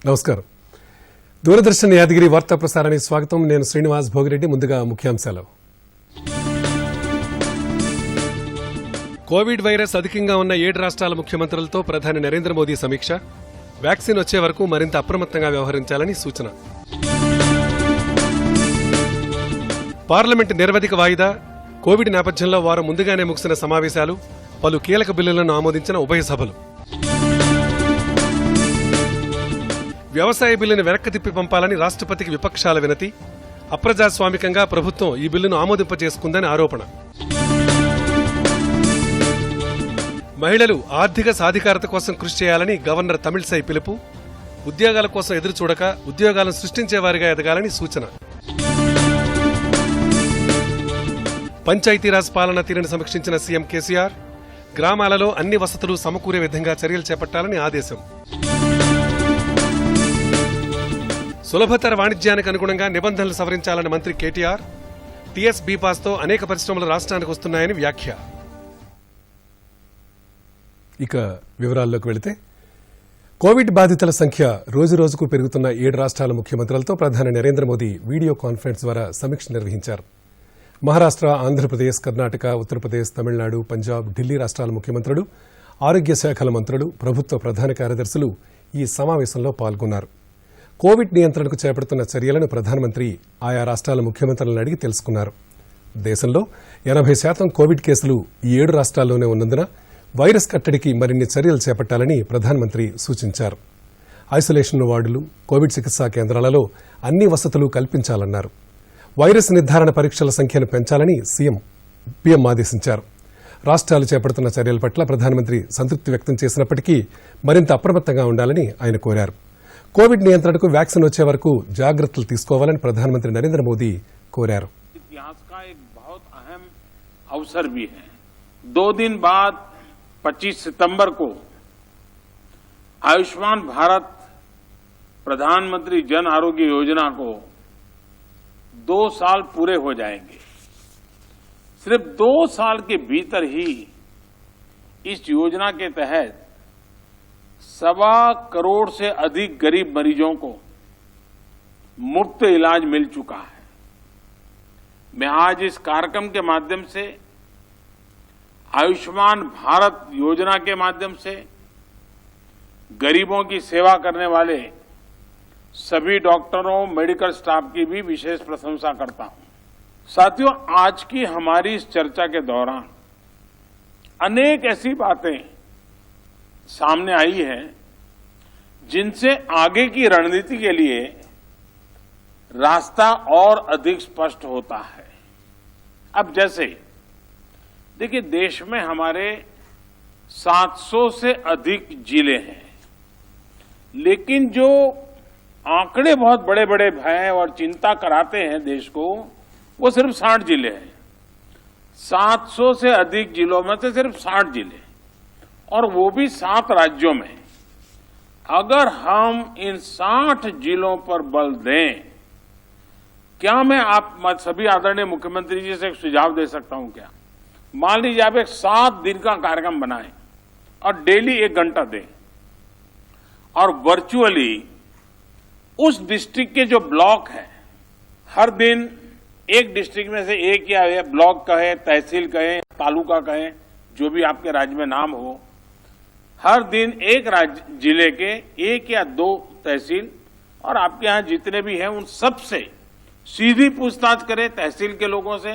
నమస్కారం. దూరదర్శన్ యాదగిరి వార్తా ప్రసారానికి స్వాగతం. నేను శ్రీనివాస్ భోగిరెడ్డి. ముందుగా ముఖ్యాంశాలు. కోవిడ్ వైరస్ అధికంగా ఉన్న 7 రాష్ట్రాల ముఖ్యమంత్రులతో ప్రధాని నరేంద్ర మోదీ సమీక్ష. వ్యాక్సిన్ వచ్చే వరకు మరింత అప్రమత్తంగా వ్యవహరించాలని సూచన. పార్లమెంటు నిరవధిక వాయిదా. కోవిడ్ నేపథ్యంలో వారం ముందుగానే ముగిసిన సమావేశాలు. పలు కీలక బిల్లులను ఆమోదించిన ఉభయ సభలు. వ్యవసాయ బిల్లును వెనక్కి తిప్పి పంపాలని రాష్ట్రపతికి విపక్షాల వినతి. అప్రజాస్వామికంగా ప్రభుత్వం ఈ బిల్లును ఆమోదింపచేసుకుందని ఆరోపణ. మహిళలు ఆర్థిక సాధికారత కోసం కృషి చేయాలని గవర్నర్ తమిళిసై పిలుపు. ఉద్యోగాల కోసం ఎదురుచూడక ఉద్యోగాలను సృష్టించేవారిగా ఎదగాలని సూచన. పంచాయతీరాజ్ పాలన తీరును సమీక్షించిన సీఎం కేసీఆర్. గ్రామాలలో అన్ని వసతులు సమకూరే విధంగా చర్యలు చేపట్టాలని ఆదేశం. సులభతర వాణిజ్యానికి అనుగుణంగా నిబంధనలు సవరించాలని మంత్రి కేటీఆర్. టీఎస్ బీపాస్తో అనేక పరిశ్రమలు రాష్ట్రానికి వస్తున్నాయని వ్యాఖ్య. ఇక వివరాల్లోకి వెళితే, కోవిడ్ బాధితుల సంఖ్య రోజురోజుకు పెరుగుతున్న 7 రాష్ట్రాల ముఖ్యమంత్రులతో ప్రధాని నరేంద్ర మోదీ వీడియో కాన్ఫరెన్స్ ద్వారా సమీక్ష నిర్వహించారు. మహారాష్ట్ర, ఆంధ్రప్రదేశ్, కర్ణాటక, ఉత్తరప్రదేశ్, తమిళనాడు, పంజాబ్, ఢిల్లీ రాష్ట్రాల ముఖ్యమంత్రులు, ఆరోగ్య శాఖల మంత్రులు, ప్రభుత్వ ప్రధాన కార్యదర్శులు ఈ సమావేశంలో పాల్గొన్నారు. కోవిడ్ నియంత్రణకు చేపడుతున్న చర్యలను ప్రధానమంత్రి ఆయా రాష్ట్రాల ముఖ్యమంత్రులను అడిగి తెలుసుకున్నారు. దేశంలో 80% కోవిడ్ కేసులు ఈ 7 రాష్ట్రాల్లోనే ఉన్నందున వైరస్ కట్టడికి మరిన్ని చర్యలు చేపట్టాలని ప్రధానమంత్రి సూచించారు. ఐసోలేషన్ వార్డులు, కోవిడ్ చికిత్సా కేంద్రాలలో అన్ని వసతులు కల్పించాలన్నారు. వైరస్ నిర్ధారణ పరీక్షల సంఖ్యను పెంచాలని పీఎం ఆదేశించారు. రాష్ట్రాలు చేపడుతున్న చర్యల పట్ల ప్రధానమంత్రి సంతృప్తి వ్యక్తం చేసినప్పటికీ మరింత అప్రమత్తంగా ఉండాలని ఆయన కోరారు. కోవిడ్ నియంత్రణకు వ్యాక్సిన్ వచ్చే వరకు జాగ్రత్తలు తీసుకోవాలని ప్రధానమంత్రి నరేంద్ర మోదీ కోరారు. इतिहास का एक बहुत अहम अवसर भी है. 2 दिन बाद 25 सितंबर को आयुष्मान भारत प्रधानमंत्री जन आरोग्य योजना को 2 साल पूरे हो जाएंगे. सिर्फ 2 साल के भीतर ही इस योजना के तहत 1.25 करोड़ से अधिक गरीब मरीजों को मुफ्त इलाज मिल चुका है. मैं आज इस कार्यक्रम के माध्यम से आयुष्मान भारत योजना के माध्यम से गरीबों की सेवा करने वाले सभी डॉक्टरों, मेडिकल स्टाफ की भी विशेष प्रशंसा करता हूं. साथियों, आज की हमारी इस चर्चा के दौरान अनेक ऐसी बातें सामने आई है जिनसे आगे की रणनीति के लिए रास्ता और अधिक स्पष्ट होता है. अब जैसे देखिए, देश में हमारे 700 से अधिक जिले हैं, लेकिन जो आंकड़े बहुत बड़े बड़े हैं और चिंता कराते हैं देश को, वो सिर्फ 60 जिले हैं. 700 से अधिक जिलों में से सिर्फ 60 जिले, और वो भी 7 राज्यों में. अगर हम इन 60 जिलों पर बल दें, क्या मैं आप सभी आदरणीय मुख्यमंत्री जी से एक सुझाव दे सकता हूं क्या? मान लीजिए आप एक 7 दिन का कार्यक्रम बनाएं और डेली 1 घंटा दें, और वर्चुअली उस डिस्ट्रिक्ट के जो ब्लॉक हैं, हर दिन एक डिस्ट्रिक्ट में से एक या ब्लॉक कहें, तहसील कहें, तालुका कहें, जो भी आपके राज्य में नाम हो, हर दिन एक जिले के 1 या 2 तहसील और आपके यहां जितने भी हैं उन सब से सीधी पूछताछ करें. तहसील के लोगों से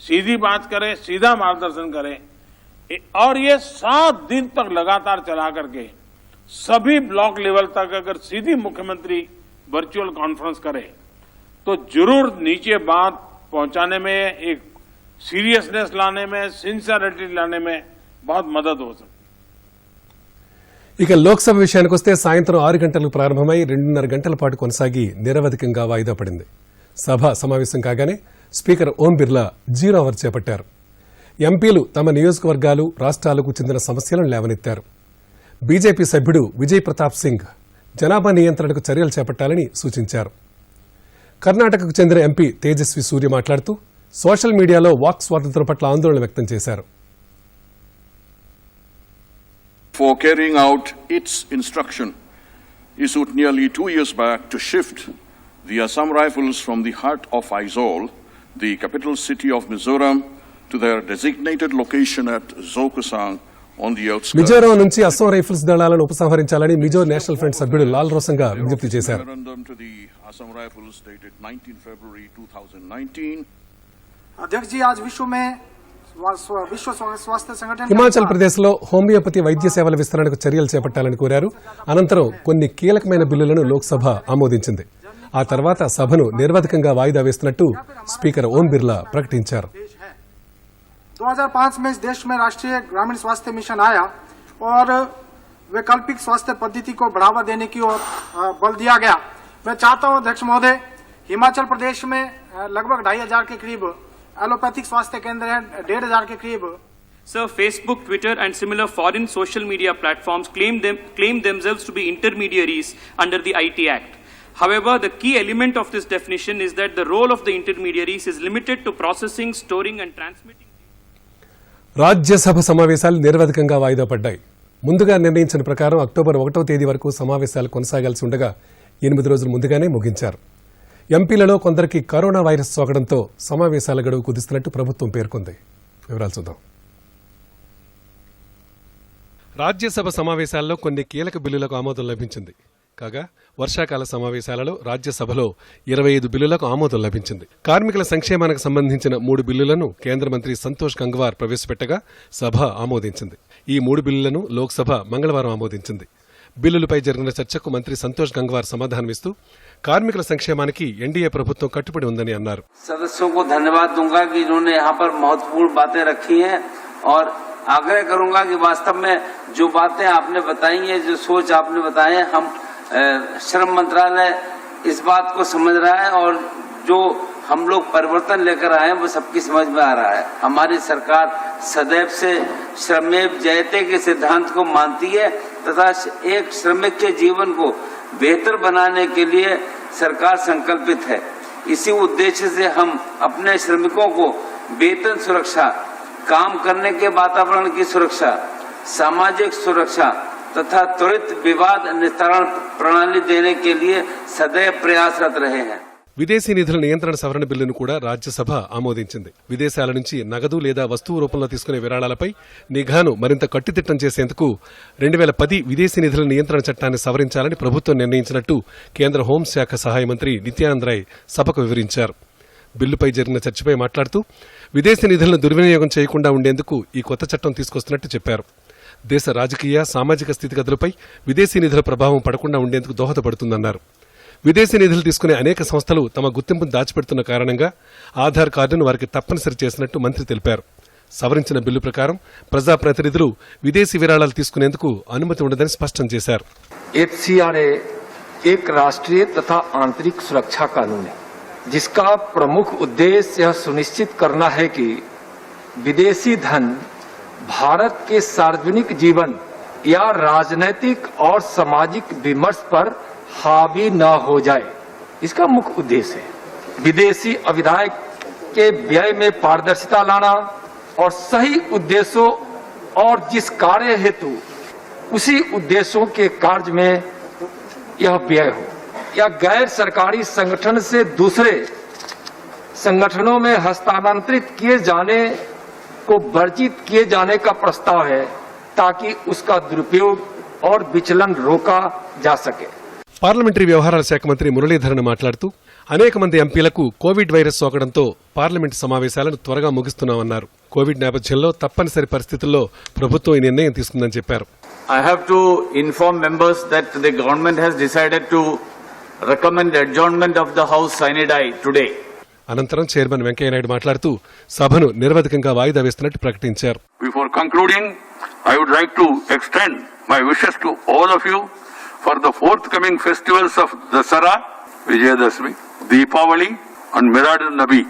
सीधी बात करें, सीधा मार्गदर्शन करें, और ये 7 दिन तक लगातार चला करके सभी ब्लॉक लेवल तक अगर सीधी मुख्यमंत्री वर्चुअल कॉन्फ्रेंस करे तो जरूर नीचे बात पहुंचाने में, एक सीरियसनेस लाने में, सिंसियरिटी लाने में बहुत मदद हो सकती. ఇక లోక్సభ విషయానికి వస్తే సాయంత్రం 6 గంటలకు ప్రారంభమై 2.5 గంటల పాటు కొనసాగి నిరవధికంగా వాయిదా పడింది. సభ సమావేశం కాగానే స్పీకర్ ఓం బిర్లా 0 అవర్ చేపట్టారు. ఎంపీలు తమ నియోజకవర్గాలు, రాష్ట్రాలకు చెందిన సమస్యలను లేవనెత్తారు. బీజేపీ సభ్యుడు విజయ్ ప్రతాప్ సింగ్ జనాభా నియంత్రణకు చర్యలు చేపట్టాలని సూచించారు. కర్ణాటకకు చెందిన ఎంపీ తేజస్వి సూర్య మాట్లాడుతూ సోషల్ మీడియాలో వాక్ స్వాతంత్ర్యం పట్ల ఆందోళన వ్యక్తం చేశారు. For carrying out its instruction issued nearly 2 years back to shift the Assam Rifles from the heart of Aizawl, the capital city of Mizoram, to their designated location at Zokusang on the outskirts. Mizoram నుంచి Assam rifles దళాలను ఉపసంహరించాలని Mizo national front సభ్యుడు లాల్ రోసంగా విజ్ఞప్తి చేశారు. Memorandum to the Assam Rifles dated 19 February 2019. अध्यक्ष जी, आज विश्व स्वास्थ्य संगठन హిమాచల్ ప్రదేశ్ లో హోమియోపతి వైద్య సేవల విస్తరణకు చర్యలు చేపట్టాలని కోరారు. అనంతరం కొన్ని కీలకమైన బిల్లులను లోక్సభ ఆమోదించింది. ఆ తర్వాత సభను నిర్వధికంగా వాయిదా వేస్తున్నట్టు స్పీకర్ ఓం బిర్లా ప్రకటించారు. 2005 में इस देश में राष्ट्रीय ग्रामीण स्वास्थ्य मिशन आया और वैकल्पिक स्वास्थ्य पद्धति को बढ़ावा देने की ओर बल दिया गया. मैं चाहता हूं अध्यक्ष महोदय, हिमाचल प्रदेश में लगभग 2500 के करीब एलोपैथिक स्वास्थ्य केंद्र हैं, 1500 के करीब. Sir, Facebook, Twitter and similar foreign social media platforms claim themselves to be intermediaries under the IT Act. However, the key element of this definition is that the role of the intermediaries is limited to processing, storing and transmitting. Rajya Sabha సమావేశాలు నిర్వధికంగా వాయిదా పడ్డాయి. ముందుగా నిర్ణయించిన ప్రకారం October 1వ తేదీ వరకు సమావేశాలు కొనసాగాల్సి ఉండగా 8 రోజులు ముందుగానే ముగించారు. ఎంపీలలో కొందరికి కరోనా వైరస్ సోకడంతో సమావేశాల గడువు కుదిస్తున్నట్టు ప్రభుత్వం పేర్కొంది. వివరాలు చూద్దాం. రాజ్యసభ సమావేశాల్లో కొన్ని కీలక బిల్లులకు ఆమోదం లభించింది. కాగా వర్షాకాల సమావేశాలలో రాజ్యసభలో 25 బిల్లులకు ఆమోదం లభించింది. కార్మికుల సంక్షేమానికి సంబంధించిన 3 బిల్లులను కేంద్ర మంత్రి సంతోష్ గంగ్వార్ ప్రవేశపెట్టగా సభ ఆమోదించింది. ఈ 3 బిల్లులను లోక్సభ మంగళవారం ఆమోదించింది. బిల్లులపై జరిగిన చర్చకు మంత్రి సంతోష్ గంగ్వార్ సమాధానమిస్తూ కార్మికుల సంక్షేమానికి ఎన్డీఏ ప్రభుత్వం కట్టుబడి ఉందని అన్నారు. सदस्यों को धन्यवाद दूंगा कि इन्होंने यहाँ पर महत्वपूर्ण बातें रखी हैं और आग्रह करूंगा कि वास्तव में जो बातें आपने बताई हैं, जो सोच आपने बताए हैं, हम श्रम मंत्रालय इस बात को समझ रहा है और जो हम लोग परिवर्तन लेकर आए हैं वो सबकी समझ में आ रहा है. हमारी सरकार सदैव से श्रमेव जयते के सिद्धांत को मानती है तथा एक श्रमिक के जीवन को बेहतर बनाने के लिए सरकार संकल्पित है. इसी उद्देश्य से हम अपने श्रमिकों को वेतन सुरक्षा, काम करने के वातावरण की सुरक्षा, सामाजिक सुरक्षा तथा त्वरित विवाद निस्तारण प्रणाली देने के लिए सदैव प्रयासरत रहे हैं. విదేశీ నిధుల నియంత్రణ సవరణ బిల్లును కూడా రాజ్యసభ ఆమోదించింది. విదేశాల నుంచి నగదు లేదా వస్తువు రూపంలో తీసుకునే విరాళాలపై నిఘాను మరింత కట్టుదిట్టం చేసేందుకు 2010 విదేశీ నిధుల నియంత్రణ చట్టాన్ని సవరించాలని ప్రభుత్వం నిర్ణయించినట్టు కేంద్ర హోంశాఖ సహాయ మంత్రి నిత్యానంద్ రాయ్ సభకు వివరించారు. బిల్లుపై జరిగిన చర్చపై మాట్లాడుతూ విదేశీ నిధులను దుర్వినియోగం చేయకుండా ఉండేందుకు ఈ కొత్త చట్టం తీసుకొస్తున్నట్టు చెప్పారు. దేశ రాజకీయ సామాజిక స్థితిగతులపై విదేశీ నిధుల ప్రభావం పడకుండా ఉండేందుకు దోహదపడుతుందన్నారు. విదేశీ నిధులు తీసుకునే అనేక సంస్థలు తమ గుర్తింపును దాచిపెడుతున్న కారణంగా ఆధార్ కార్డును వారికి తప్పనిసరి చేసినట్టు మంత్రి తెలిపారు. సవరించిన బిల్లు ప్రకారం ప్రజాప్రతినిధులు విదేశీ విరాళాలు తీసుకునేందుకు అనుమతి ఉండదని స్పష్టం చేశారు. एफसीआरए एक राष्ट्रीय तथा आंतरिक सुरक्षा कानून है जिसका प्रमुख उद्देश्य यह सुनिश्चित करना है कि विदेशी धन भारत के सार्वजनिक जीवन या राजनीतिक और सामाजिक विमर्श पर हावी न हो जाए. इसका मुख्य उद्देश्य है विदेशी अविधाय के व्यय में पारदर्शिता लाना और सही उद्देश्यों और जिस कार्य हेतु उसी उद्देश्यों के कार्य में यह व्यय हो या गैर सरकारी संगठन से दूसरे संगठनों में हस्तांतरित किए जाने को वर्जित किए जाने का प्रस्ताव है ताकि उसका दुरुपयोग और विचलन रोका जा सके. పార్లమెంటరీ వ్యవహారాల శాఖ మంత్రి మురళీధరన్ మాట్లాడుతూ అనేక మంది ఎంపీలకు కోవిడ్ వైరస్ సోకడంతో పార్లమెంటు సమావేశాలను త్వరగా ముగిస్తున్నామన్నారు. కోవిడ్ నేపథ్యంలో తప్పనిసరి పరిస్థితుల్లో ప్రభుత్వం ఈ నిర్ణయం తీసుకుందని చెప్పారు. I have to inform members that the government has decided to recommend adjournment of the House sine die today. అనంతరం చైర్మన్ వెంకయ్యనాయుడు మాట్లాడుతూ సభను నిర్వధికంగా వాయిదా వేస్తున్నట్టు ప్రకటించారు. Before concluding, I would like to extend my wishes to all of you for the forthcoming festivals of Dasara, Vijayadashmi, Deepavali and Milad-un-Nabi.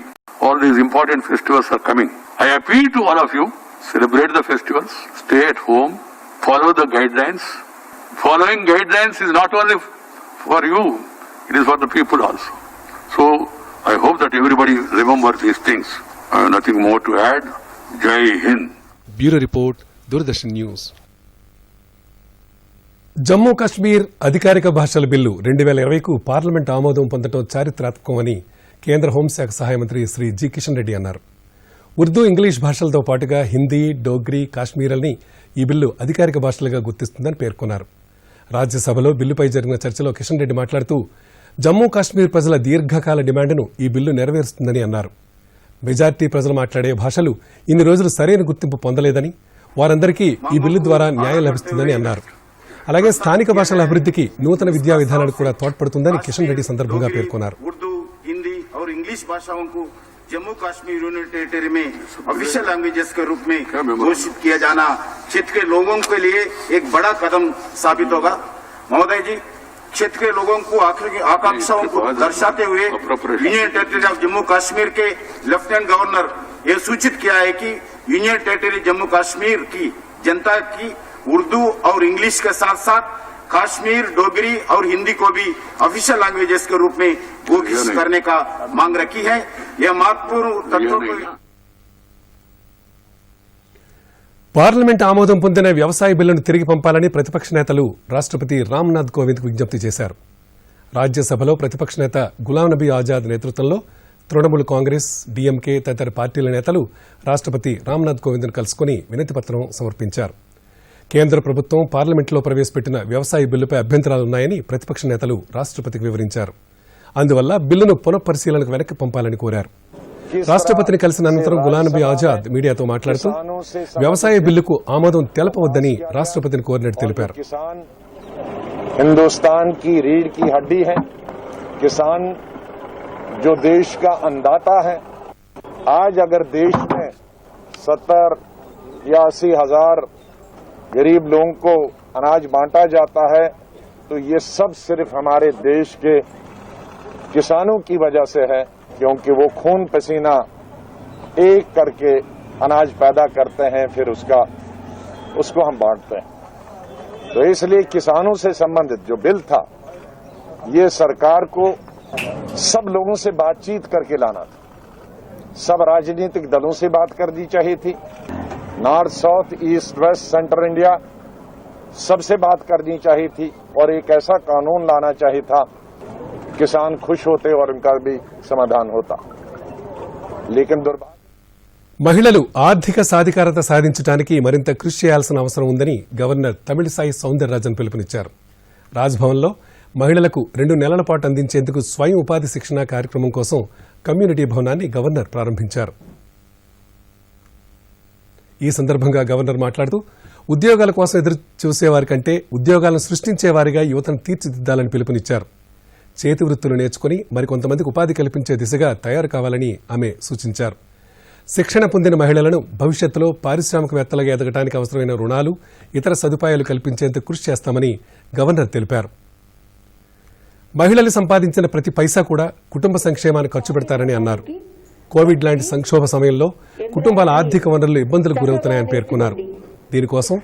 All these important festivals are coming. I appeal to all of you, celebrate the festivals, stay at home, follow the guidelines. Following guidelines is not only for you, it is for the people also. So, I hope that everybody remember these things. I have nothing more to add. Jai Hind. Bureau report, Doordarshan news. Jammu Kashmir అధికారిక భాషల bill 2020కు parliament ఆమోదం పొందడం చారిత్రాత్మకమని కేంద్ర హోంశాఖ సహాయ మంత్రి Shri G Kishan Reddy అన్నారు. Urdu, English భాషలతో పాటుగా హిందీ, డోగ్రీ, కాశ్మీరల్ని ఈ బిల్లు అధికారిక భాషలుగా గుర్తిస్తుందని పేర్కొన్నారు. రాజ్యసభలో బిల్లుపై జరిగిన చర్చలో కిషన్ రెడ్డి మాట్లాడుతూ జమ్మూ కాశ్మీర్ ప్రజల దీర్ఘకాల డిమాండ్ను ఈ బిల్లు నెరవేరుస్తుందని అన్నారు. మెజార్టీ ప్రజలు మాట్లాడే భాషలు ఇన్ని రోజులు సరైన గుర్తింపు పొందలేదని, వారందరికీ ఈ బిల్లు ద్వారా న్యాయం లభిస్తుందని అన్నారు. అలాగే స్థానిక భాషల అభివృద్ధికి నూతన విద్యా విధానానికి కూడా తోడ్పడుతుందని కిషన్ రెడ్డి సందర్భంగా పేర్కొన్నారు. उर्दू, हिंदी और इंग्लिश भाषाओं को जम्मू कश्मीर यूनियन टेरिटरी में ऑफिशियल लैंग्वेजेस के रूप में घोषित किया जाना क्षेत्र के लोगों के लिए एक बड़ा कदम साबित होगा. महोदय जी, क्षेत्र के लोगों को आकांक्षाओं को दर्शाते हुए union territory of Jammu Kashmir के लेफ्टिनेंट गवर्नर ये सूचित किया है कि यूनियन टेरिटरी जम्मू कश्मीर की जनता की उर्दू और इंग्लिश के साथ साथ कश्मीर, डोगरी और हिंदी को भी ऑफिशियल लैंग्वेजेस के रूप में घोषित करने का मांग रखी है. यह महत्वपूर्ण तत्वों को పార్లమెంట్ ఆమోదం పొందిన వ్యవసాయ బిల్లును తిరిగి పంపాలని ప్రతిపక్ష నేతలు రాష్ట్రపతి రామ్నాథ్ కోవింద్కు విజ్ఞప్తి చేశారు. రాజ్యసభలో ప్రతిపక్ష నేత గులాం నబీ ఆజాద్ నేతృత్వంలో తృణమూల్ కాంగ్రెస్, డీఎంకే తదితర పార్టీల నేతలు రాష్ట్రపతి రామ్నాథ్ కోవింద్ను కలుసుకుని వినతిపత్రం సమర్పించారు. కేంద్ర ప్రభుత్వం పార్లమెంట్లో ప్రవేశపెట్టిన వ్యవసాయ బిల్లుపై అభ్యంతరాలున్నాయని ప్రతిపక్ష నేతలు రాష్ట్రపతికి వివరించారు. అందువల్ల బిల్లును పునఃపరిశీలనకు వెనక్కి పంపాలని కోరారు. రాష్ట్రపతిని కలిసిన అనంతరం గులాం నబీ ఆజాద్ మీడియాతో మాట్లాడుతూ వ్యవసాయ బిల్లుకు ఆమోదం తెలపవద్దని రాష్ట్రపతిని కోరినట్టు తెలిపారు. हिंदुस्तान की रीढ़ की हड्डी है, किसान जो देश का अन्नदाता है. आज अगर देश में 70 या 80 हजार गरीब लोगों को अनाज बांटा जाता है तो ये सब सिर्फ हमारे देश के किसानों की वजह से है, क्योंकि वो खून पसीना एक करके अनाज पैदा करते हैं, फिर उसको हम बांटते हैं. तो इसलिए किसानों से संबंधित जो बिल था ये सरकार को सब लोगों से बातचीत करके लाना था. सब राजनीतिक दलों से बात करनी चाहिए थी. North, south, east, west, central India सबसे बात करनी चाहिए थी और एक ऐसा कानून लाना चाहिए था किसान खुश होते और उनका भी समाधान होता. लेकिन दुर्भाग्य మహిళలు ఆర్థిక సాధికారత సాధించడానికి మరింత కృషి చేయాల్సిన అవసరం ఉందని గవర్నర్ తమిళిసై సౌందరరాజన్ పిలుపునిచ్చారు. రాజ్భవన్లో మహిళలకు 2 నెలల పాటు అందించేందుకు స్వయం ఉపాధి శిక్షణ కార్యక్రమం కోసం కమ్యూనిటీ భవనాన్ని గవర్నర్ ప్రారంభించారు. ఈ సందర్భంగా గవర్నర్ మాట్లాడుతూ ఉద్యోగాల కోసం ఎదురు చూసేవారి కంటే ఉద్యోగాలను సృష్టించేవారిగా యువతను తీర్చిదిద్దాలని పిలుపునిచ్చారు. చేతి వృత్తులు నేర్చుకుని మరికొంతమందికి ఉపాధి కల్పించే దిశగా తయారు కావాలని ఆమె సూచించారు. శిక్షణ పొందిన మహిళలను భవిష్యత్తులో పారిశ్రామికవేత్తలుగా ఎదగడానికి అవసరమైన రుణాలు, ఇతర సదుపాయాలు కల్పించేందుకు కృషి చేస్తామని గవర్నర్ తెలిపారు. మహిళలు సంపాదించిన ప్రతి పైసా కూడా కుటుంబ సంక్షేమానికి ఖర్చు పెడతారని అన్నారు. కోవిడ్ లాంటి సంక్షోభ సమయంలో కుటుంబాల ఆర్థిక వనరులు ఇబ్బందులకు గురవుతున్నాయని పేర్కొన్నారు. దీనికోసం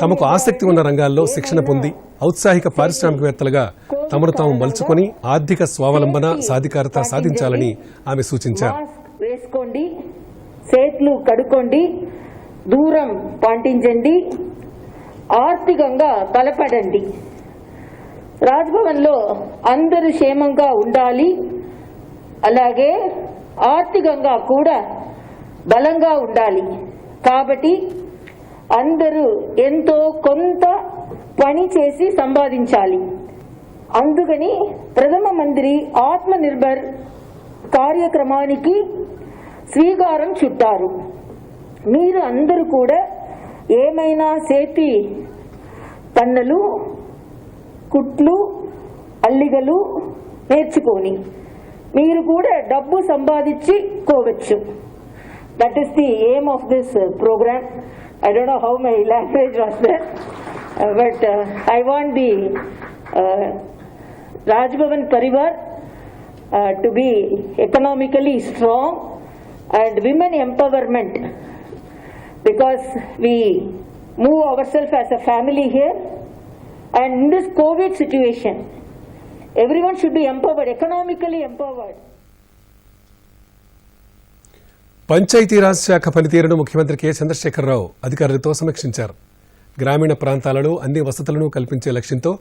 తమకు ఆసక్తి ఉన్న రంగాల్లో శిక్షణ పొంది ఔత్సాహిక పారిశ్రామికవేత్తలుగా తమను తాము మలుచుకుని ఆర్థిక స్వావలంబన, సాధికారత సాధించాలని ఆమె సూచించారు. చేతులు కడుక్కోండి, దూరం పాటించండి, ఆర్థికంగా బలపడండి. రాజ్భవన్లో అందరూ క్షేమంగా ఉండాలి, అలాగే ఆర్థికంగా కూడా బలంగా ఉండాలి. కాబట్టి అందరూ ఎంతో కొంత పని చేసి సంపాదించాలి. అందుకని ప్రధానమంత్రి ఆత్మ నిర్భర్ కార్యక్రమానికి శ్రీకారం చుట్టారు. మీరు అందరూ కూడా ఏమైనా చేతి పనులు, కుట్లు, అల్లికలు నేర్చుకొని మీరు కూడా డబ్బు సంపాదించుకోవచ్చు. That is the aim of this programme. I don't know how my language was there, but I want the Rajbhavan Parivar to be economically strong and women empowerment, because we move ourselves as a family here, and in this COVID situation, everyone should be empowered, economically empowered. Panchayati Raj శాఖ పనితీరును ముఖ్యమంత్రి K Chandrashekar Rao అధికారులతో సమీక్షించారు. గ్రామీణ ప్రాంతాలలో అన్ని వసతులను కల్పించే లక్ష్యంతో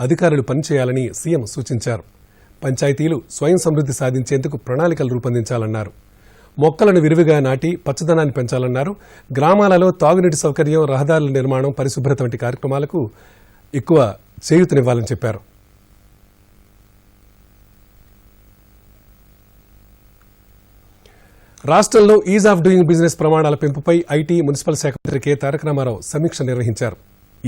అధికారులు పనిచేయాలని సీఎం సూచించారు. పంచాయతీలు స్వయం సమృద్ది సాధించేందుకు ప్రణాళికలు రూపొందించాలన్నారు. మొక్కలను విరివిగా నాటి పచ్చదనాన్ని పెంచాలన్నారు. గ్రామాలలో తాగునీటి సౌకర్యం, రహదారుల నిర్మాణం, పరిశుభ్రత వంటి కార్యక్రమాలకు ఎక్కువ చేయూతనివ్వాలని చెప్పారు. రాష్ట్రంలో ఈజ్ ఆఫ్ డూయింగ్ బిజినెస్ ప్రమాణాల పెంపుపై ఐటీ, మున్సిపల్ శాఖ మంత్రి కె తారక రామారావు సమీక్ష నిర్వహించారు.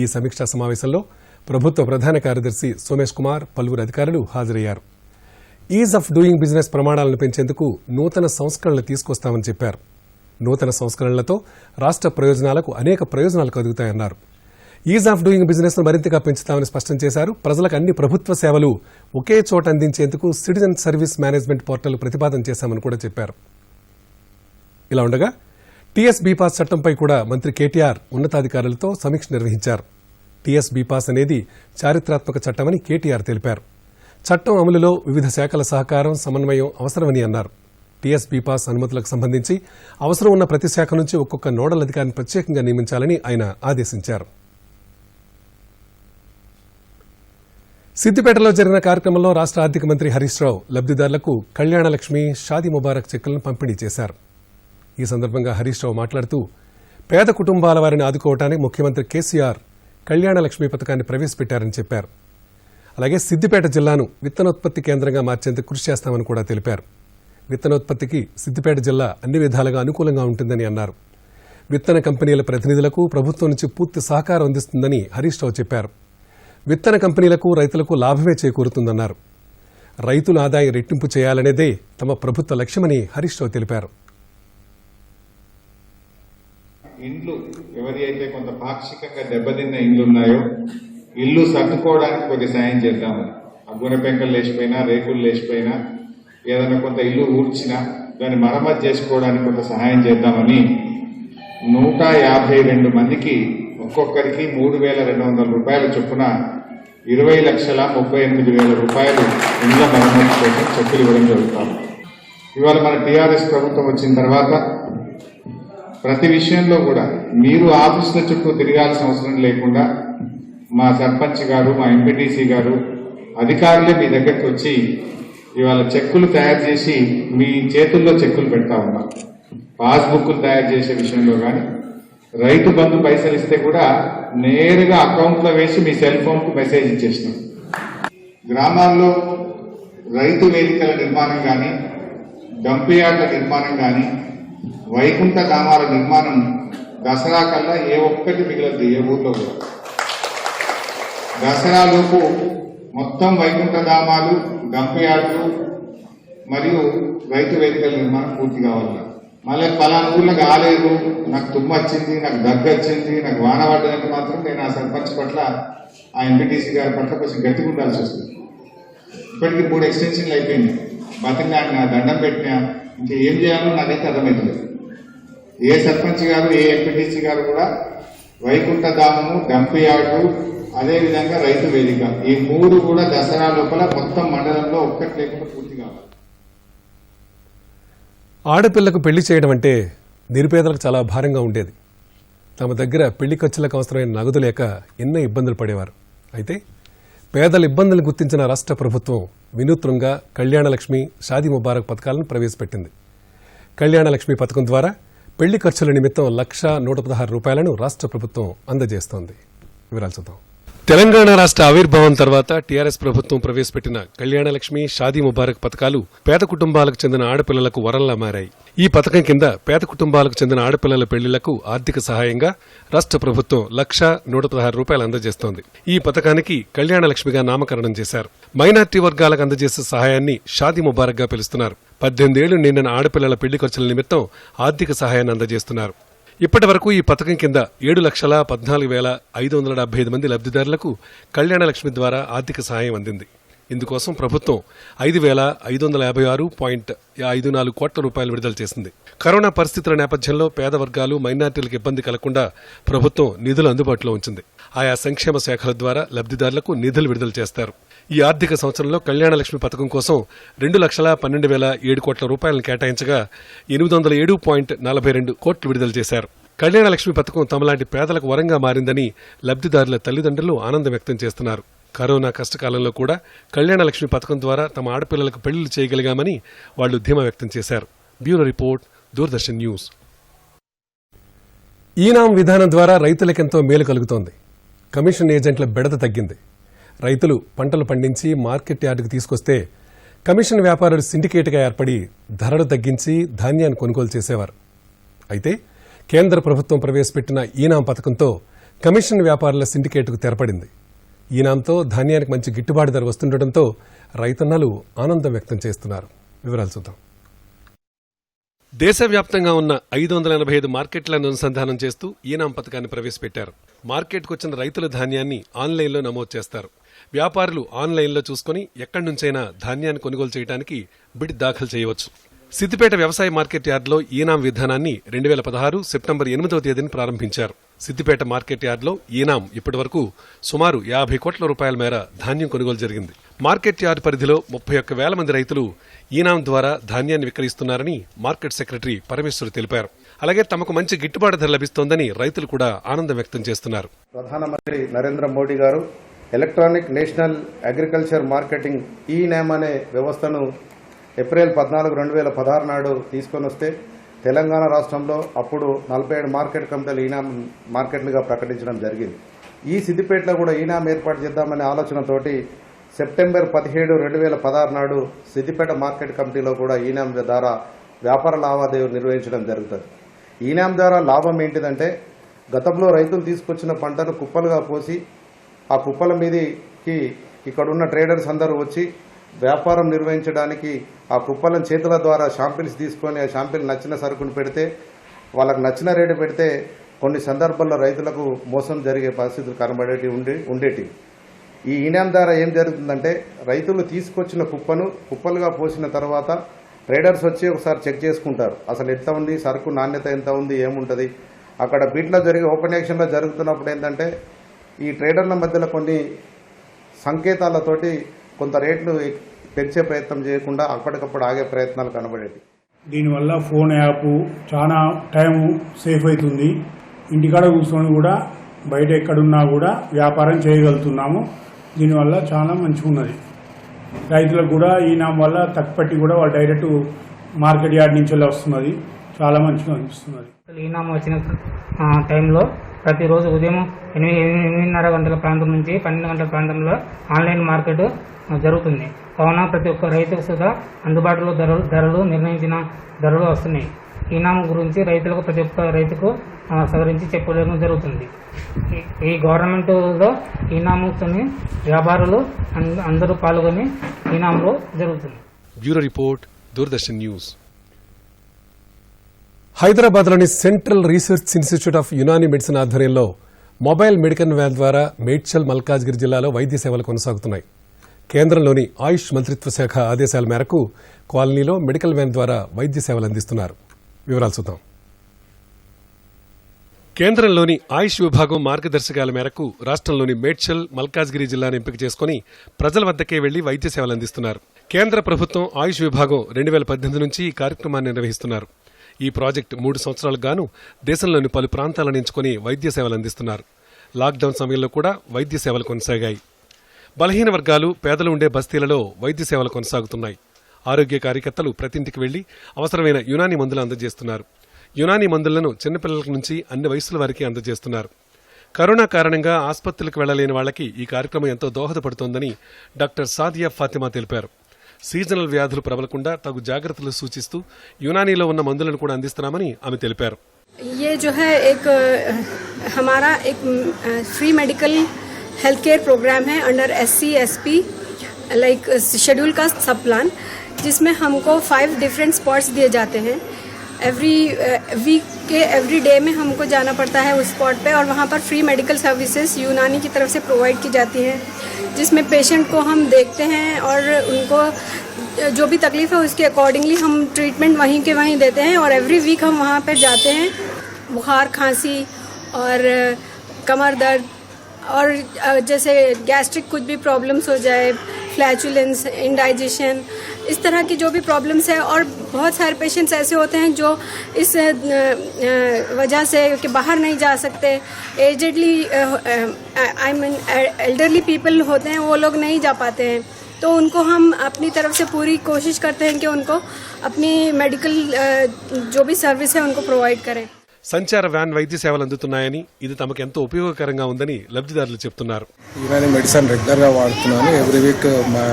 ఈ సమీక్షా సమావేశంలో ప్రభుత్వ ప్రధాన కార్యదర్శి సోమేష్ కుమార్, పలువురు అధికారులు హాజరయ్యారు. ఈజ్ ఆఫ్ డూయింగ్ బిజినెస్ ప్రమాణాలను పెంచేందుకు నూతన సంస్కరణలు తీసుకొస్తామని చెప్పారు. నూతన సంస్కరణలతో రాష్ట్ర ప్రయోజనాలకు అనేక ప్రయోజనాలు కలుగుతాయన్నారు. ఈజ్ ఆఫ్ డూయింగ్ బిజినెస్ ను మరింతగా పెంచుతామని స్పష్టం చేశారు. ప్రజలకు అన్ని ప్రభుత్వ సేవలు ఒకే చోట అందించేందుకు సిటిజన్ సర్వీస్ మేనేజ్మెంట్ పోర్టల్ ప్రతిపాదన చేశామని కూడా చెప్పారు. ఇలా ఉండగా టీఎస్ బీపాస్ చట్టంపై కూడా మంత్రి కేటీఆర్ ఉన్నతాధికారులతో సమీక్ష నిర్వహించారు. టీఎస్ బీపాస్ అనేది చారిత్రాత్మక చట్టమని కేటీఆర్ తెలిపారు. చట్టం అమలులో వివిధ శాఖల సహకారం, సమన్వయం అవసరమని అన్నారు. టీఎస్ బీపాస్ అనుమతులకు సంబంధించి అవసరం ఉన్న ప్రతి శాఖ నుంచి ఒక్కొక్క నోడల్ అధికారిని ప్రత్యేకంగా నియమించాలని ఆయన ఆదేశించారు. సిద్దిపేటలో జరిగిన కార్యక్రమంలో రాష్ట్ర ఆర్థిక మంత్రి హరీష్ రావు లబ్దిదారులకు కళ్యాణలక్ష్మి, షాదీ ముబారక్ చెక్కులను పంపిణీ చేశారు. ఈ సందర్భంగా హరీష్ రావు మాట్లాడుతూ పేద కుటుంబాల వారిని ఆదుకోవటానికి ముఖ్యమంత్రి కేసీఆర్ కళ్యాణలక్ష్మి పథకాన్ని ప్రవేశపెట్టారని చెప్పారు. అలాగే సిద్దిపేట జిల్లాను విత్తనోత్పత్తి కేంద్రంగా మార్చేందుకు కృషి చేస్తామని కూడా తెలిపారు. విత్తనోత్పత్తికి సిద్దిపేట జిల్లా అన్ని విధాలుగా అనుకూలంగా ఉంటుందని అన్నారు. విత్తన కంపెనీల ప్రతినిధులకు ప్రభుత్వం నుంచి పూర్తి సహకారం అందిస్తుందని హరీష్ రావు చెప్పారు. విత్తన కంపెనీలకు, రైతులకు లాభమే చేకూరుతుందన్నారు. రైతుల ఆదాయం రెట్టింపు చేయాలనేదే తమ ప్రభుత్వ లక్ష్యమని హరీష్ రావు తెలిపారు. ఇండ్లు ఎవరి అయితే కొంత పాక్షికంగా దెబ్బతిన్న ఇండ్లు ఉన్నాయో ఇల్లు సర్దుకోవడానికి కొద్ది సాయం చేద్దామని, అగ్గున పెంకలు లేచిపోయినా, రేకులు లేచిపోయినా, ఏదైనా కొంత ఇల్లు ఊడ్చినా దాన్ని మరమ్మతు చేసుకోవడానికి కొంత సహాయం చేద్దామని 152 మందికి ఒక్కొక్కరికి 3,200 రూపాయల చొప్పున 20,38,000 రూపాయలు ఇండ్ల మరమ్మతు కోసం చెక్కులు ఇవ్వడం జరుగుతాము. ఇవాళ మన టీఆర్ఎస్ ప్రభుత్వం వచ్చిన తర్వాత ప్రతి విషయంలో కూడా మీరు ఆఫీసుల చుట్టూ తిరగాల్సిన అవసరం లేకుండా మా సర్పంచ్ గారు, మా ఎంపీటీసీ గారు, అధికారులే మీ దగ్గరికి వచ్చి ఇవాళ చెక్కులు తయారు చేసి మీ చేతుల్లో చెక్కులు పెడతా ఉన్నాం. పాస్బుక్లు తయారు చేసే విషయంలో కానీ, రైతు బంధు పైసలు ఇస్తే కూడా నేరుగా అకౌంట్లో వేసి మీ సెల్ ఫోన్ కు మెసేజ్ ఇచ్చేసినాం. గ్రామాల్లో రైతు వేదికల నిర్మాణం కానీ, డంప్ యార్డ్ల నిర్మాణం కానీ, వైకుంఠ ధామాల నిర్మాణం దసరా కల్లా ఏ ఒక్కటి మిగలద్దు. ఏ ఊర్లో కూడా దసరాలోపు మొత్తం వైకుంఠ ధామాలు, డంప్ యార్డులు మరియు రైతు వేదికల నిర్మాణం పూర్తి కావాలి. మళ్ళీ పలానా ఊర్లో కాలేదు, నాకు తుమ్ము వచ్చింది, నాకు దగ్గు వచ్చింది, నాకు వాన పడ్డదంటే మాత్రం నేను ఆ సర్పంచ్ పట్ల, ఆ ఎంపీటీసీ గారి పట్ల కొంచెం గట్టిగా ఉండాల్సి వస్తుంది. ఇప్పటికీ 3 ఎక్స్టెన్షన్లు అయిపోయింది. బతికినా, దండం పెట్టినా, ఇంకా ఏం చేయాలో నాకైతే అర్థమవుతుంది. ఏ సర్పంచ్ గారు, ఏ ఎంపీటీసీ గారు కూడా వైకుంఠ ధామము, డంప్ యార్డు, అదేవిధంగా రైతు వేదిక, ఈ 3 కూడా దసరా లోపల మొత్తం మండలంలో ఒక్కటి లేకుండా పూర్తి కావాలి. ఆడపిల్లకు పెళ్లి చేయడం అంటే నిరుపేదలకు చాలా భారంగా ఉండేది. తమ దగ్గర పెళ్లి ఖర్చులకు అవసరమైన నగదు లేక ఎన్నో ఇబ్బందులు పడేవారు. అయితే పేదల ఇబ్బందులు గుర్తించిన రాష్ట్ర ప్రభుత్వం వినూత్నంగా కళ్యాణలక్ష్మి, షాదీ ముబారక్ పథకాలను ప్రవేశపెట్టింది. కళ్యాణలక్ష్మి పథకం ద్వారా పెళ్లి ఖర్చుల నిమిత్తం 1,116 రూపాయలను రాష్ట్ర ప్రభుత్వం అందజేస్తోంది. వివరాలు చూద్దాం. తెలంగాణ రాష్ట్ర ఆవిర్భావం తర్వాత టీఆర్ఎస్ ప్రభుత్వం ప్రవేశపెట్టిన కళ్యాణలక్ష్మి, షాదీ ముబారక్ పథకాలు పేద కుటుంబాలకు చెందిన ఆడపిల్లలకు వరంలా మారాయి. ఈ పథకం కింద పేద కుటుంబాలకు చెందిన ఆడపిల్లల పెళ్లిళ్లకు ఆర్థిక సహాయంగా రాష్ట్ర ప్రభుత్వం 1,116 రూపాయలు అందజేస్తోంది. ఈ పథకానికి కళ్యాణలక్ష్మిగా నామకరణం చేశారు. మైనార్టీ వర్గాలకు అందజేసే సహాయాన్ని షాదీ ముబారక్ గా పిలుస్తున్నారు. 18 ఏళ్లు నిండిన ఆడపిల్లల పెళ్లి ఖర్చుల నిమిత్తం ఆర్థిక సహాయాన్ని అందజేస్తున్నారు. ఇప్పటి వరకు ఈ పథకం కింద 7,14,575 మంది లబ్దిదారులకు కళ్యాణలక్ష్మి ద్వారా ఆర్థిక సహాయం అందింది. ఇందుకోసం ప్రభుత్వం 5,556.54 కోట్ల రూపాయలు విడుదల చేసింది. కరోనా పరిస్థితుల నేపథ్యంలో పేద వర్గాలు, మైనార్టీలకు ఇబ్బంది కలగకుండా ప్రభుత్వం నిధులు అందుబాటులో ఉంచింది. ఆయా సంక్షేమ శాఖల ద్వారా లబ్దిదారులకు నిధులు విడుదల చేస్తారు. ఈ ఆర్థిక సంవత్సరంలో కళ్యాణలక్ష్మి పథకం కోసం 2,12,007 కోట్ల రూపాయలను కేటాయించగా 807.42 కోట్లు విడుదల చేశారు. కళ్యాణ లక్ష్మి పథకం తమలాంటి పేదలకు వరంగా మారిందని లబ్దిదారుల తల్లిదండ్రులు ఆనందం వ్యక్తం చేస్తున్నారు. కరోనా కష్టకాలంలో కూడా కళ్యాణ లక్ష్మి పథకం ద్వారా తమ ఆడపిల్లలకు పెళ్లిళ్లు చేయగలిగామని వాళ్లు ధీమా వ్యక్తం చేశారు. Bureau report, Doordarshan news. ENAM విధానం ద్వారా రైతులకెంతో మేలు కలుగుతోంది. కమిషన్ ఏజెంట్ల బెడద తగ్గింది. రైతులు పంటలు పండించి మార్కెట్ యార్డుకు తీసుకొస్తే కమిషన్ వ్యాపారులు సిండికేట్గా ఏర్పడి ధరలు తగ్గించి ధాన్యాన్ని కొనుగోలు చేసేవారు. అయితే కేంద్ర ప్రభుత్వం ప్రవేశపెట్టిన ఈనాం పథకంతో కమిషన్ వ్యాపారుల సిండికేట్కు తెరపడింది. ఈనాంతో ధాన్యానికి మంచి గిట్టుబాటు ధర వస్తుండటంతో రైతన్నలు ఆనందం వ్యక్తం చేస్తున్నారు. వివరాలు చూద్దాం. దేశవ్యాప్తంగా ఉన్న 585 మార్కెట్లను అనుసంధానం చేస్తూ ఈనాం పథకాన్ని ప్రవేశపెట్టారు. మార్కెట్కు వచ్చిన రైతుల ధాన్యాన్ని ఆన్లైన్లో నమోదు చేస్తారు. వ్యాపారులు ఆన్లైన్లో చూసుకుని ఎక్కడి నుంచైనా ధాన్యాన్ని కొనుగోలు చేయడానికి బిడ్ దాఖలు చేయవచ్చు. సిద్దిపేట వ్యవసాయ మార్కెట్ యార్డులో ఈనాం విధానాన్ని 2016 సెప్టెంబర్ 8వ తేదీన ప్రారంభించారు. సిద్దిపేట మార్కెట్ యార్డులో ఈనాం ఇప్పటివరకు సుమారు 50 కోట్ల రూపాయల మేర ధాన్యం కొనుగోలు జరిగింది. మార్కెట్ యార్డు పరిధిలో 31,000 మంది రైతులు ఈనాం ద్వారా ధాన్యాన్ని విక్రయిస్తున్నారని మార్కెట్ సెక్రటరీ పరమేశ్వర్ తెలిపారు. అలాగే తమకు మంచి గిట్టుబాటు ధర లభిస్తోందని రైతులు కూడా ఆనందం వ్యక్తం చేస్తున్నారు. ప్రధానమంత్రి నరేంద్ర మోడీ గారు ఎలక్ట్రానిక్ నేషనల్ అగ్రికల్చర్ మార్కెటింగ్ ఈనామ్ అనే వ్యవస్థను ఏప్రిల్ 14, 2016 నాడు తీసుకొని వస్తే తెలంగాణ రాష్ట్రంలో అప్పుడు 47 మార్కెట్ కమిటీలు ఈనాం మార్కెట్లుగా ప్రకటించడం జరిగింది. ఈ సిద్దిపేటలో కూడా ఈనాం ఏర్పాటు చేద్దామనే ఆలోచనతోటి సెప్టెంబర్ 17, 2016 నాడు సిద్దిపేట మార్కెట్ కమిటీలో కూడా ఈనాం ద్వారా వ్యాపార లావాదేవీలు నిర్వహించడం జరుగుతుంది. ఈనాం ద్వారా లాభం ఏంటిదంటే గతంలో రైతులు తీసుకొచ్చిన పంటను కుప్పలుగా పోసి ఆ కుప్పల మీదకి ఇక్కడున్న ట్రేడర్స్ అందరూ వచ్చి వ్యాపారం నిర్వహించడానికి ఆ కుప్పలను చేతుల ద్వారా షాంపిల్స్ తీసుకొని ఆ షాంపిల్ నచ్చిన సరుకును పెడితే వాళ్ళకు నచ్చిన రేటు పెడితే కొన్ని సందర్భాల్లో రైతులకు మోసం జరిగే పరిస్థితులు ఉండేటివి. ఈ ఈనాం ద్వారా ఏం జరుగుతుందంటే రైతులు తీసుకొచ్చిన కుప్పలుగా పోసిన తర్వాత ట్రేడర్స్ వచ్చి ఒకసారి చెక్ చేసుకుంటారు. అసలు ఎంత ఉంది, సరుకు నాణ్యత ఎంత ఉంది, ఏముంటుంది. అక్కడ బీట్లో జరిగే ఓపెన్ యాక్షన్లో జరుగుతున్నప్పుడు ఏంటంటే ఈ ట్రేడర్ల మధ్యలో కొన్ని సంకేతాలతోటి కొంత రేట్లు పెంచే ప్రయత్నం చేయకుండా అప్పటికప్పుడు ఆగే ప్రయత్నాలు కనబడేవి. దీనివల్ల ఫోన్ యాప్ చాలా టైం సేఫ్ అవుతుంది. ఇంటికాడ కూర్చొని కూడా బయట ఎక్కడున్నా కూడా వ్యాపారం చేయగలుగుతున్నాము. దీనివల్ల చాలా మంచిగా ఉన్నది. రైతులకు కూడా ఈనాం వల్ల తక్కువట్టి కూడా వాళ్ళు డైరెక్ట్ మార్కెట్ యార్డ్ నుంచి వస్తున్నది. చాలా మంచిగా అనిపిస్తున్నది. ఈనాం వచ్చిన టైంలో ప్రతిరోజు ఉదయం 8:30 గంటల ప్రాంతం నుంచి 12 గంటల ప్రాంతంలో ఆన్లైన్ మార్కెట్ జరుగుతుంది. కావున ప్రతి ఒక్క రైతుకు సుధా అందుబాటులో ధరలు నిర్ణయించిన ధరలు వస్తున్నాయి. ఈనాం గురించి రైతులకు ప్రతి ఒక్క రైతుకు సవరించి చెప్పడం జరుగుతుంది. ఈ గవర్నమెంట్లో ఈనాంతోని వ్యాపారులు అందరూ పాల్గొని ఈనాంలో జరుగుతుంది. Bureau report, Doordarshan news. హైదరాబాద్లోని central research institute of Unani medicine ఆధ్వర్యంలో మొబైల్ మెడికల్ వ్యాన్ ద్వారా మేడ్చల్, మల్కాజ్గిరి జిల్లాలో వైద్య సేవలు కొనసాగుతున్నాయి. కేంద్రంలోని ఆయుష్ మంత్రిత్వ శాఖ ఆదేశాల మేరకు కాలనీలో మెడికల్ వ్యాన్ ద్వారా వైద్య సేవలు అందిస్తున్నారు. వివరాలు చూద్దాం. కేంద్రంలోని ఆయుష్ విభాగం మార్గదర్శకాల మేరకు రాష్ట్రంలోని మేడ్చల్, మల్కాజ్గిరి జిల్లాను ఎంపిక చేసుకుని ప్రజల వద్దకే వెళ్లి వైద్య సేవలు అందిస్తున్నారు. కేంద్ర ప్రభుత్వం ఆయుష్ విభాగం 2018 నుంచి ఈ కార్యక్రమాన్ని నిర్వహిస్తున్నారు. ఈ ప్రాజెక్టు 3 సంవత్సరాలకు గాను దేశంలోని పలు ప్రాంతాలను ఎంచుకుని వైద్య సేవలు అందిస్తున్నారు. లాక్డౌన్ సమయంలో కూడా వైద్య సేవలు కొనసాగాయి. బలహీన వర్గాలు, పేదలు ఉండే బస్తీలలో వైద్య సేవలు కొనసాగుతున్నాయి. ఆరోగ్య కార్యకర్తలు ప్రతి ఇంటికి వెళ్లి అవసరమైన యునానీ మందులు అందజేస్తున్నారు. యునానీ మందులను చిన్నపిల్లల నుంచి అన్ని వయసుల వారికి అందజేస్తున్నారు. కరోనా కారణంగా ఆసుపత్రులకు వెళ్లలేని వాళ్లకి ఈ కార్యక్రమం ఎంతో దోహదపడుతోందని డాక్టర్ సాదియా ఫాతిమా తెలిపారు. సీజనల్ వ్యాధులు ప్రబలకుండా తగు జాగ్రత్తలు సూచిస్తూ యునానీలో ఉన్న మందులను కూడా అందిస్తున్నామని ఆమె తెలిపారు. ये जो है एक हमारा एक free medical health care programme है अंडर SC/SP लाइक शेड्यूल का सब प्लान, जिसमें हमको 5 डिफरेंट स्पॉट्स दिए जाते हैं. एवरी वीक के एवरी डे में हमको जाना पड़ता है उस स्पॉट पे और वहाँ पर फ्री मेडिकल सर्विसेज यूनानी की तरफ से प्रोवाइड की जाती हैं, जिसमें पेशेंट को हम देखते हैं और उनको जो भी तकलीफ है उसके अकॉर्डिंगली हम ट्रीटमेंट वहीं के वहीं देते हैं. और एवरी वीक हम वहाँ पर जाते हैं. बुखार, खांसी और कमर दर्द और जैसे गैस्ट्रिक कुछ भी प्रॉब्लम्स हो जाए, फ्लैचुलेंस, इंडाइजेशन, इस तरह की जो भी प्रॉब्लम्स है। और बहुत सारे पेशेंट्स ऐसे होते हैं जो इस वजह से कि बाहर नहीं जा सकते, एजडली एल्डरली पीपल होते हैं, वो लोग नहीं जा पाते हैं, तो उनको हम अपनी तरफ से पूरी कोशिश करते हैं कि उनको अपनी मेडिकल जो भी सर्विस है उनको प्रोवाइड करें। సంచార వ్యాన్ వైద్య సేవలు అందుతున్నాయని, ఇది తమకు ఎంతో ఉపయోగకరంగా ఉందని లబ్ధిదారులు చెప్తున్నారు. ఇవన్నీ మెడిసిన్ రెగ్యులర్గా వాడుతున్నాను. ఎవ్రీ వీక్ మా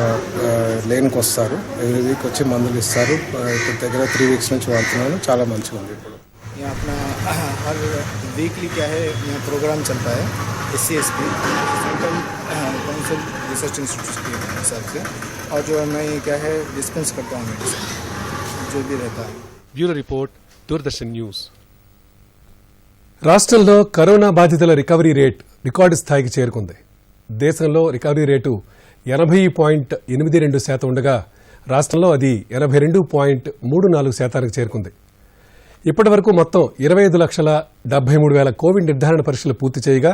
లేన్కి వస్తారు, ఎవ్రీ వీక్ వచ్చి మందులు ఇస్తారు. ఇప్పుడు దగ్గర 3 వీక్స్ నుంచి వాడుతున్నాను. చాలా మంచిగా ఉంది. ఇప్పుడు अपना हर वीकली क्या है यहाँ प्रोग्राम चलता है SCSP central council research institute के हिसाब से, और जो है मैं क्या है डिस्पेंस करता हूँ मेडिसिन जो भी रहता है। Bureau report, Doordarshan news. రాష్ట్రంలో కరోనా బాధితుల రికవరీ రేట్ రికార్డు స్థాయికి చేరుకుంది. దేశంలో రికవరీ రేటు 80.82% ఉండగా రాష్ట్రంలో అది 82.34% చేరుకుంది. ఇప్పటి వరకు మొత్తం 25,73,000 కోవిడ్ నిర్ధారణ పరీక్షలు పూర్తి చేయగా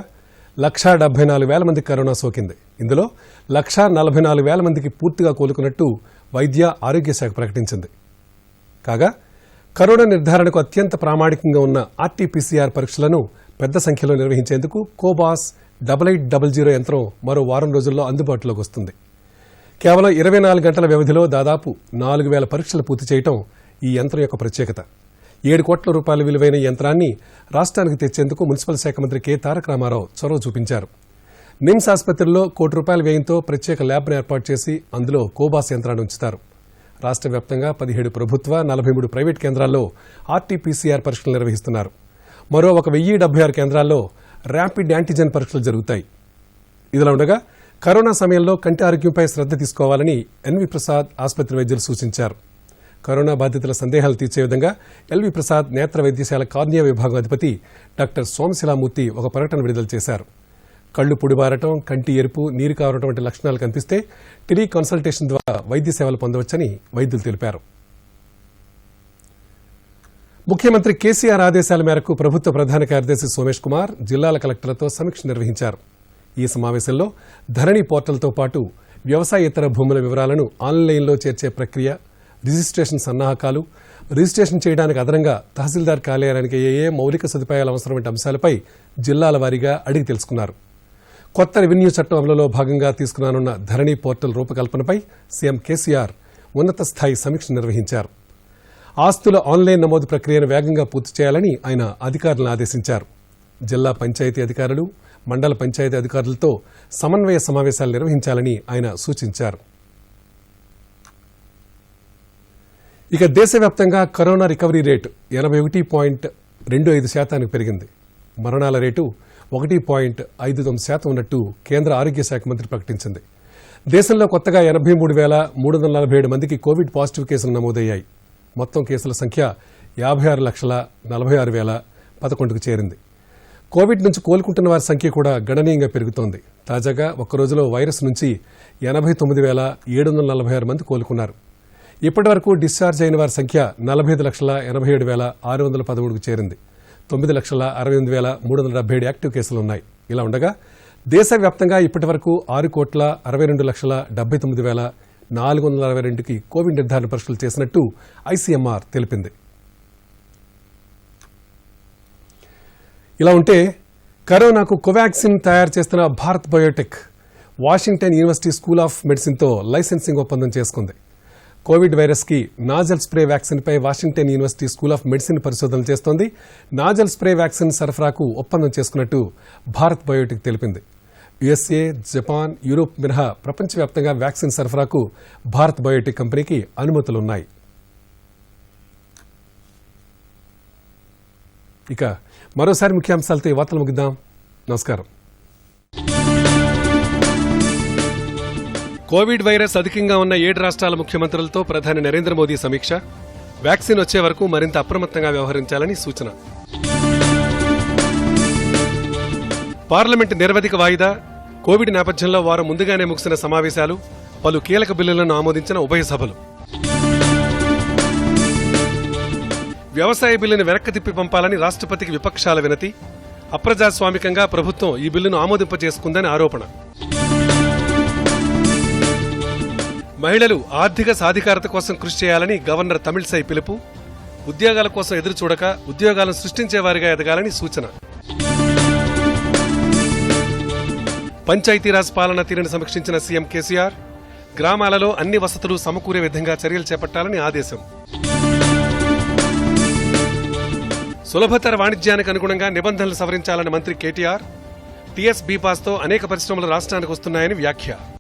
1,74,000 మందికి కరోనా సోకింది. ఇందులో 1,44,000 మందికి పూర్తిగా కోలుకున్నట్టు వైద్య ఆరోగ్య శాఖ ప్రకటించింది. కాగా కరోనా నిర్ధారణకు అత్యంత ప్రామాణికంగా ఉన్న RT-PCR పరీక్షలను పెద్ద సంఖ్యలో నిర్వహించేందుకు కోబాస్ 8800 యంత్రం మరో వారం రోజుల్లో అందుబాటులోకి వస్తుంది. కేవలం 24 గంటల వ్యవధిలో దాదాపు 4,000 పరీక్షలు పూర్తి చేయడం ఈ యంత్రం యొక్క ప్రత్యేకత. 7 కోట్ల రూపాయల విలువైన యంత్రాన్ని రాష్ట్రానికి తెచ్చేందుకు మున్సిపల్ శాఖ మంత్రి కె తారక రామారావు చొరవ చూపించారు. నిమ్స్ ఆసుపత్రిలో ₹1 వ్యయంతో ప్రత్యేక ల్యాబ్ను ఏర్పాటు చేసి అందులో కోబాస్ యంత్రాన్ని ఉంచుతారు. రాష్ట్ర వ్యాప్తంగా 17 ప్రభుత్వ, 43 ప్రైవేట్ కేంద్రాల్లో RT-PCR పరీక్షలు నిర్వహిస్తున్నారు. మరో 1,076 కేంద్రాల్లో ర్యాపిడ్ యాంటీజెన్ పరీక్షలు జరుగుతాయి. ఇదిలా ఉండగా కరోనా సమయంలో కంటి ఆరోగ్యంపై శ్రద్ధ తీసుకోవాలని ఎన్వి ప్రసాద్ ఆసుపత్రి వైద్యులు సూచించారు. కరోనా బాధితుల సందేహాలు తీర్చే విధంగా ఎల్వి ప్రసాద్ నేత్ర వైద్యశాల కార్నియా విభాగం అధిపతి డాక్టర్ సోమశిలామూర్తి ఒక ప్రకటన విడుదల చేశారు. కళ్లు పొడిబారటం, కంటి ఎరుపు, నీరు కావడం వంటి లక్షణాలు కనిపిస్తే టెలి కన్సల్టేషన్ ద్వారా వైద్య సేవలు పొందవచ్చని వైద్యులు తెలిపారు. ముఖ్యమంత్రి కేసీఆర్ ఆదేశాల మేరకు ప్రభుత్వ ప్రధాన కార్యదర్శి సోమేష్ కుమార్ జిల్లాల కలెక్టర్లతో సమీక్ష నిర్వహించారు. ఈ సమావేశంలో ధరణి పోర్టల్తో పాటు వ్యవసాయేతర భూముల వివరాలను ఆన్లైన్లో చేర్చే ప్రక్రియ, రిజిస్ట్రేషన్ సన్నాహకాలు, రిజిస్ట్రేషన్ చేయడానికి అదనంగా తహసీల్దార్ కార్యాలయానికి ఏ మౌలిక సదుపాయాలు అవసరం వంటి అంశాలపై జిల్లాల వారీగా అడిగి తెలుసుకున్నారు. కొత్త రెవెన్యూ చట్టం అమలులో భాగంగా తీసుకురానున్న ధరణి పోర్టల్ రూపకల్పనపై సీఎం కేసీఆర్ ఉన్నత స్థాయి సమీక్ష నిర్వహించారు. ఆస్తుల ఆన్లైన్ నమోదు ప్రక్రియను వేగంగా పూర్తి చేయాలని ఆయన అధికారులను ఆదేశించారు. జిల్లా పంచాయతీ అధికారులు, మండల పంచాయతీ అధికారులతో సమన్వయ సమావేశాలు నిర్వహించాలని ఆయన సూచించారు. ఇక దేశవ్యాప్తంగా కరోనా రికవరీ రేటు 81.25% పెరిగింది. మరణాల రేటు 1.59% ఉన్నట్టు కేంద్ర ఆరోగ్య శాఖ మంత్రి ప్రకటించింది. దేశంలో కొత్తగా 83,347 మందికి కోవిడ్ పాజిటివ్ కేసులు నమోదయ్యాయి. మొత్తం కేసుల సంఖ్య 56,46,011కు చేరింది. కోవిడ్ నుంచి కోలుకుంటున్న వారి సంఖ్య కూడా గణనీయంగా పెరుగుతోంది. తాజాగా ఒక్కరోజులో వైరస్ నుంచి 89,746 మంది కోలుకున్నారు. ఇప్పటి వరకు డిశ్చార్జ్ అయిన వారి సంఖ్య 45,87,613కు చేరింది. 9,68,377 యాక్టివ్ కేసులున్నాయి. ఇలా ఉండగా దేశవ్యాప్తంగా ఇప్పటి వరకు 6,62,79,462కి కోవిడ్ నిర్ధారణ పరీక్షలు చేసినట్టు ఐసీఎంఆర్ తెలిపింది. ఇలా ఉంటే కరోనాకు కోవాక్సిన్ తయారు చేస్తున్న Bharat Biotech Washington university school of మెడిసిన్తో లైసెన్సింగ్ ఒప్పందం చేసుకుంది. కోవిడ్ వైరస్ కి నాజల్ స్ప్రే వ్యాక్సిన్ పై Washington university school of medicine పరిశోధనలు చేస్తోంది. నాజల్ స్ప్రే వ్యాక్సిన్ సరఫరాకు ఒప్పందం చేసుకున్నట్టు భారత్ బయోటెక్ తెలిపింది. యుఎస్ఏ, జపాన్, యూరోప్ మినహా ప్రపంచవ్యాప్తంగా వ్యాక్సిన్ సరఫరాకు భారత్ బయోటెక్ కంపెనీకి అనుమతులున్నాయి. ఇక మరోసారి ముఖ్యాంశాలతో ఈ వార్తలు ముగిద్దాం. నమస్కారం. కోవిడ్ వైరస్ అధికంగా ఉన్న 7 రాష్ట్రాల ముఖ్యమంత్రులతో ప్రధాని నరేంద్ర మోదీ సమీక్ష. వ్యాక్సిన్ వచ్చే వరకు మరింత అప్రమత్తంగా వ్యవహరించాలని సూచన. పార్లమెంటు నిరవధిక వాయిదా. కోవిడ్ నేపథ్యంలో వారం ముందుగానే ముగిసిన సమావేశాలు. పలు కీలక బిల్లులను ఆమోదించిన ఉభయ సభలు. వ్యవసాయ బిల్లును వెనక్కి తిప్పి పంపాలని రాష్ట్రపతికి విపక్షాల వినతి. అప్రజాస్వామికంగా ప్రభుత్వం ఈ బిల్లును ఆమోదింపచేసుకుందని ఆరోపణ. మహిళలు ఆర్థిక సాధికారత కోసం కృషి చేయాలని గవర్నర్ తమిళిసై పిలుపు. ఉద్యోగాల కోసం ఎదురు చూడక ఉద్యోగాలను సృష్టించేవారిగా ఎదగాలని సూచన. పంచాయతీరాజ్ పాలన తీరును సమీక్షించిన సీఎం కేసీఆర్ గ్రామాలలో అన్ని వసతులు సమకూరే విధంగా చర్యలు చేపట్టాలని ఆదేశం. సులభతర వాణిజ్యానికి అనుగుణంగా నిబంధనలు సవరించాలని మంత్రి కేటీఆర్. టీఎస్ బీపాస్తో అనేక పరిశ్రమలు రాష్ట్రానికి వస్తున్నాయని వ్యాఖ్య.